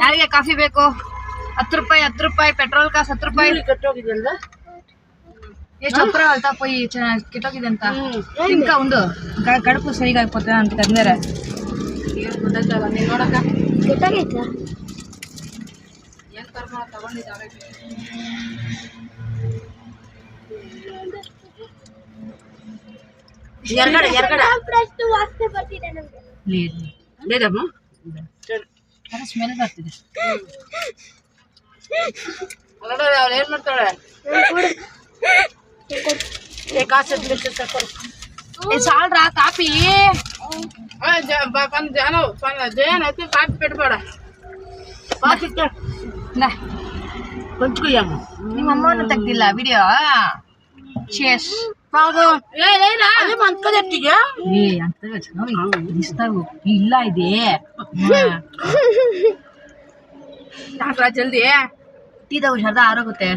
ಯಾರಿಗೆ ಕಾಫಿ ಬೇಕು? 10 ರೂಪಾಯಿ 10 ರೂಪಾಯಿ ಪೆಟ್ರೋಲ್ ಕಾಸು 10 ರೂಪಾಯಿ. ಕೆಟ್ಟೋಗಿದೆಯಲ್ಲ ಎಷ್ಟು ಅಪ್ರ ಅಲ್ತಾ ಪೋಯಿ ಕೆಟ್ಟೋಗಿದೆ ಅಂತ ತಿನ್ಕ ಒಂದು ಕಡುಪು ಸರಿಗ ಹಾಕ್ಬೋದ ಅಂತ ಅಂದಾರೆ. ಏನು ಗೊತ್ತಾಯ್ತಲ್ಲ ನೀನು ನೋಡಕ್ಕ ಕೆಟ್ಟಾಗೈತೆ ಏನು ಕರ್ಕೊಂಡು ತಗೊಂಡಿದ್ದಾವೆ. ಎರಗಡೆ ವಾಸನೆ ಬರ್ತಿದೆ ನಮ್ಗೆ. ಬೇಡಮ್ಮ ಸ್ಮೆಲ್ ಬರ್ತಿದೆ. ಅವ್ರು ಏನು ಮಾಡ್ತಾಳೆ ಕಾಸು ಸಾಲ್ರಾ ಕಾಫಿ ಜೇನ್ ಐತಿ ಕಾಫಿ ಬಿಡ್ಬೇಡ ಕಾಫಿ ಕೊಂಚ್ಕೊಯ್ಯಮ್ಮ. ನಿಮ್ಮ ಅಮ್ಮವನ್ನು ತೆಗ್ದಿಲ್ಲ ವಿಡಿಯೋ. ಶೇಷ್ ಅಂದ್ಕೊಟ್ಟಿಗೆ ಏ ಅಂತ ಚೆನ್ನಾಗಿ ಇಲ್ಲ ಇದೆ ಜಲ್ದಿ ಟೀದ ಹುಷಾರ್ದ ಆರೋಗುತ್ತೆ.